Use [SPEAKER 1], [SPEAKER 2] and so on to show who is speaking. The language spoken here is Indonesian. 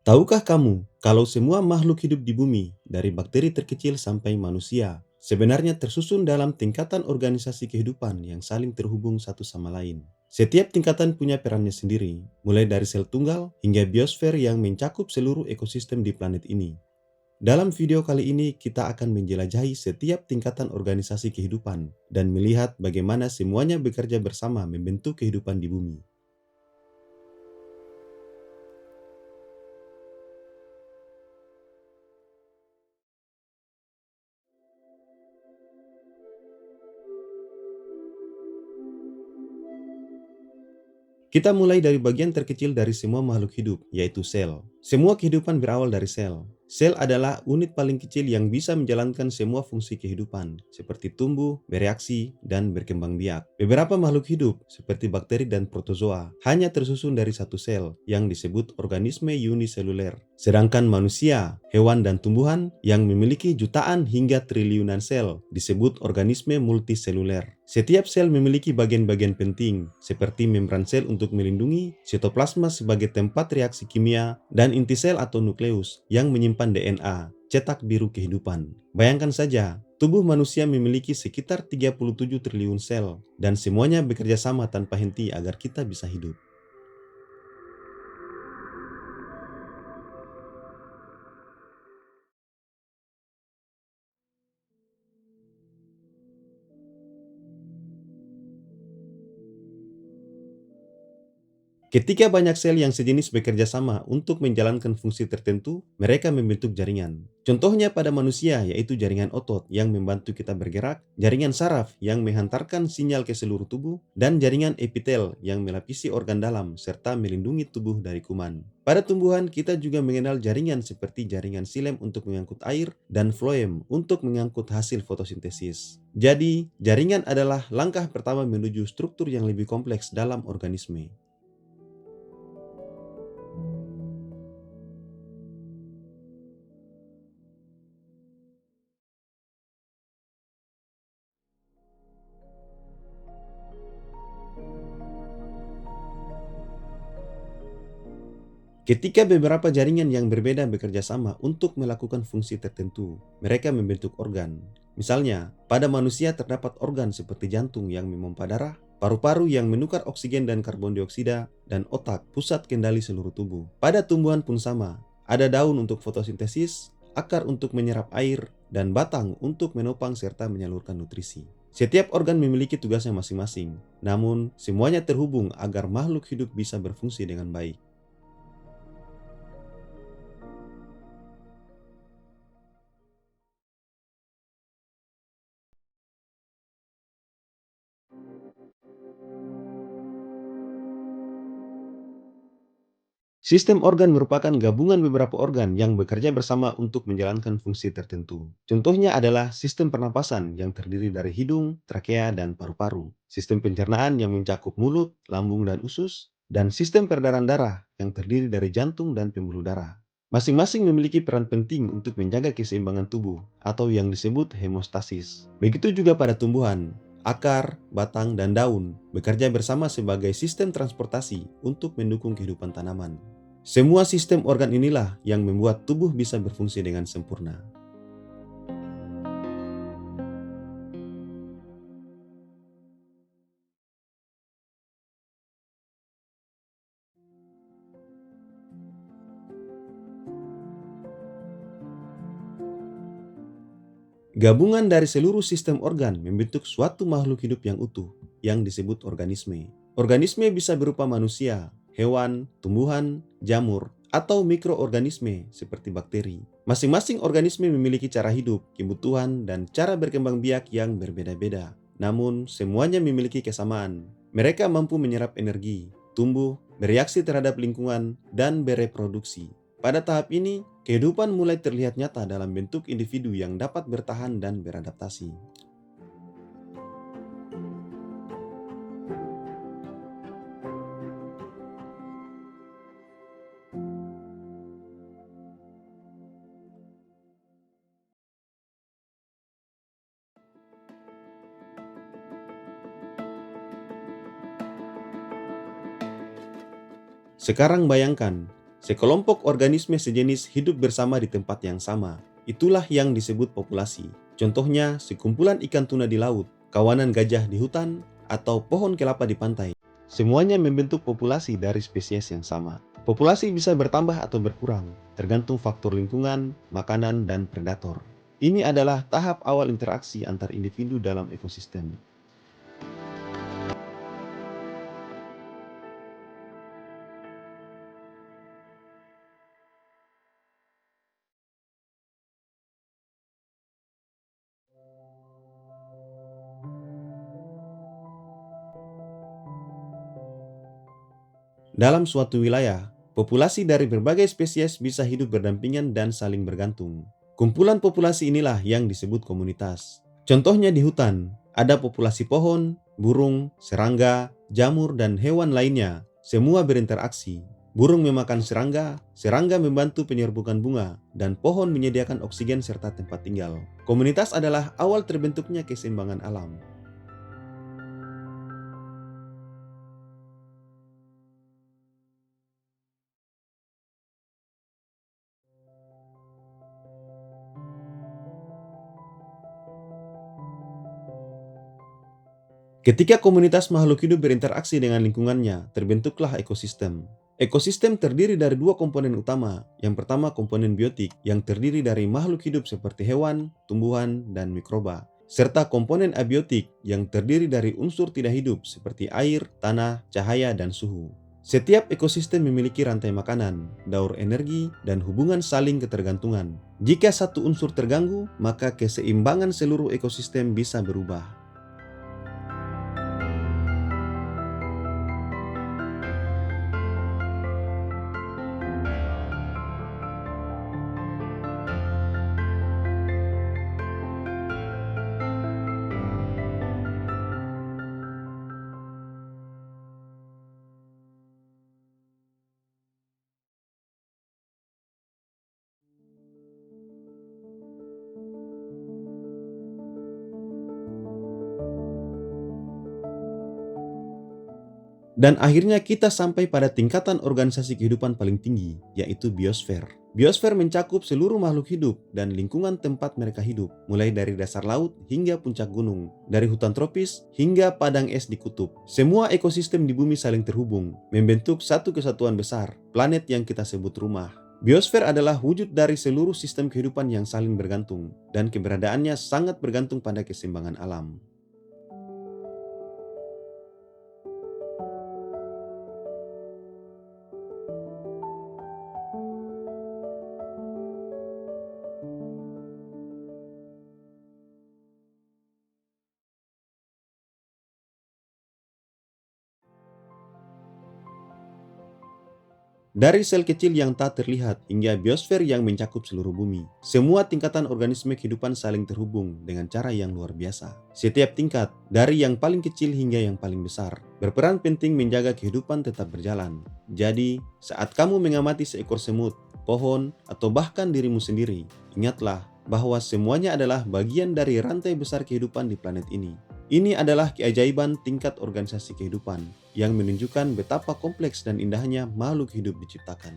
[SPEAKER 1] Tahukah kamu kalau semua makhluk hidup di bumi, dari bakteri terkecil sampai manusia, sebenarnya tersusun dalam tingkatan organisasi kehidupan yang saling terhubung satu sama lain? Setiap tingkatan punya perannya sendiri, mulai dari sel tunggal hingga biosfer yang mencakup seluruh ekosistem di planet ini. Dalam video kali ini, kita akan menjelajahi setiap tingkatan organisasi kehidupan dan melihat bagaimana semuanya bekerja bersama membentuk kehidupan di bumi. Kita mulai dari bagian terkecil dari semua makhluk hidup, yaitu sel. Semua kehidupan berawal dari sel. Sel adalah unit paling kecil yang bisa menjalankan semua fungsi kehidupan, seperti tumbuh, bereaksi, dan berkembang biak. Beberapa makhluk hidup, seperti bakteri dan protozoa, hanya tersusun dari satu sel, yang disebut organisme uniseluler. Sedangkan manusia, hewan, dan tumbuhan yang memiliki jutaan hingga triliunan sel, disebut organisme multiseluler. Setiap sel memiliki bagian-bagian penting, seperti membran sel untuk melindungi, sitoplasma sebagai tempat reaksi kimia, dan inti sel atau nukleus yang menyimpan DNA, cetak biru kehidupan. Bayangkan saja, tubuh manusia memiliki sekitar 37 triliun sel, dan semuanya bekerja sama tanpa henti agar kita bisa hidup. Ketika banyak sel yang sejenis bekerja sama untuk menjalankan fungsi tertentu, mereka membentuk jaringan. Contohnya pada manusia, yaitu jaringan otot yang membantu kita bergerak, jaringan saraf yang menghantarkan sinyal ke seluruh tubuh, dan jaringan epitel yang melapisi organ dalam serta melindungi tubuh dari kuman. Pada tumbuhan, kita juga mengenal jaringan seperti jaringan silem untuk mengangkut air dan floem untuk mengangkut hasil fotosintesis. Jadi, jaringan adalah langkah pertama menuju struktur yang lebih kompleks dalam organisme. Ketika beberapa jaringan yang berbeda bekerja sama untuk melakukan fungsi tertentu, mereka membentuk organ. Misalnya, pada manusia terdapat organ seperti jantung yang memompa darah, paru-paru yang menukar oksigen dan karbon dioksida, dan otak pusat kendali seluruh tubuh. Pada tumbuhan pun sama, ada daun untuk fotosintesis, akar untuk menyerap air, dan batang untuk menopang serta menyalurkan nutrisi. Setiap organ memiliki tugasnya masing-masing, namun semuanya terhubung agar makhluk hidup bisa berfungsi dengan baik. Sistem organ merupakan gabungan beberapa organ yang bekerja bersama untuk menjalankan fungsi tertentu. Contohnya adalah sistem pernapasan yang terdiri dari hidung, trakea, dan paru-paru. Sistem pencernaan yang mencakup mulut, lambung, dan usus. Dan sistem peredaran darah yang terdiri dari jantung dan pembuluh darah. Masing-masing memiliki peran penting untuk menjaga keseimbangan tubuh atau yang disebut hemostasis. Begitu juga pada tumbuhan. Akar, batang, dan daun bekerja bersama sebagai sistem transportasi untuk mendukung kehidupan tanaman. Semua sistem organ inilah yang membuat tubuh bisa berfungsi dengan sempurna. Gabungan dari seluruh sistem organ membentuk suatu makhluk hidup yang utuh, yang disebut organisme. Organisme bisa berupa manusia, hewan, tumbuhan, jamur, atau mikroorganisme seperti bakteri. Masing-masing organisme memiliki cara hidup, kebutuhan, dan cara berkembang biak yang berbeda-beda. Namun, semuanya memiliki kesamaan. Mereka mampu menyerap energi, tumbuh, bereaksi terhadap lingkungan, dan bereproduksi. Pada tahap ini, kehidupan mulai terlihat nyata dalam bentuk individu yang dapat bertahan dan beradaptasi. Sekarang bayangkan, Sekelompok organisme sejenis hidup bersama di tempat yang sama. Itulah yang disebut populasi. Contohnya, sekumpulan ikan tuna di laut, kawanan gajah di hutan, atau pohon kelapa di pantai. Semuanya membentuk populasi dari spesies yang sama. Populasi bisa bertambah atau berkurang, tergantung faktor lingkungan, makanan, dan predator. Ini adalah tahap awal interaksi antar individu dalam ekosistem. Dalam suatu wilayah, populasi dari berbagai spesies bisa hidup berdampingan dan saling bergantung. Kumpulan populasi inilah yang disebut komunitas. Contohnya di hutan, ada populasi pohon, burung, serangga, jamur, dan hewan lainnya. Semua berinteraksi. Burung memakan serangga, serangga membantu penyerbukan bunga, dan pohon menyediakan oksigen serta tempat tinggal. Komunitas adalah awal terbentuknya keseimbangan alam. Ketika komunitas makhluk hidup berinteraksi dengan lingkungannya, terbentuklah ekosistem. Ekosistem terdiri dari dua komponen utama. Yang pertama komponen biotik yang terdiri dari makhluk hidup seperti hewan, tumbuhan, dan mikroba. Serta komponen abiotik yang terdiri dari unsur tidak hidup seperti air, tanah, cahaya, dan suhu. Setiap ekosistem memiliki rantai makanan, daur energi, dan hubungan saling ketergantungan. Jika satu unsur terganggu, maka keseimbangan seluruh ekosistem bisa berubah. Dan akhirnya kita sampai pada tingkatan organisasi kehidupan paling tinggi, yaitu biosfer. Biosfer mencakup seluruh makhluk hidup dan lingkungan tempat mereka hidup, mulai dari dasar laut hingga puncak gunung, dari hutan tropis hingga padang es di kutub. Semua ekosistem di bumi saling terhubung, membentuk satu kesatuan besar, planet yang kita sebut rumah. Biosfer adalah wujud dari seluruh sistem kehidupan yang saling bergantung, dan keberadaannya sangat bergantung pada keseimbangan alam. Dari sel kecil yang tak terlihat hingga biosfer yang mencakup seluruh bumi, semua tingkatan organisme kehidupan saling terhubung dengan cara yang luar biasa. Setiap tingkat, dari yang paling kecil hingga yang paling besar, berperan penting menjaga kehidupan tetap berjalan. Jadi, saat kamu mengamati seekor semut, pohon, atau bahkan dirimu sendiri, ingatlah bahwa semuanya adalah bagian dari rantai besar kehidupan di planet ini. Ini adalah keajaiban tingkat organisasi kehidupan yang menunjukkan betapa kompleks dan indahnya makhluk hidup diciptakan.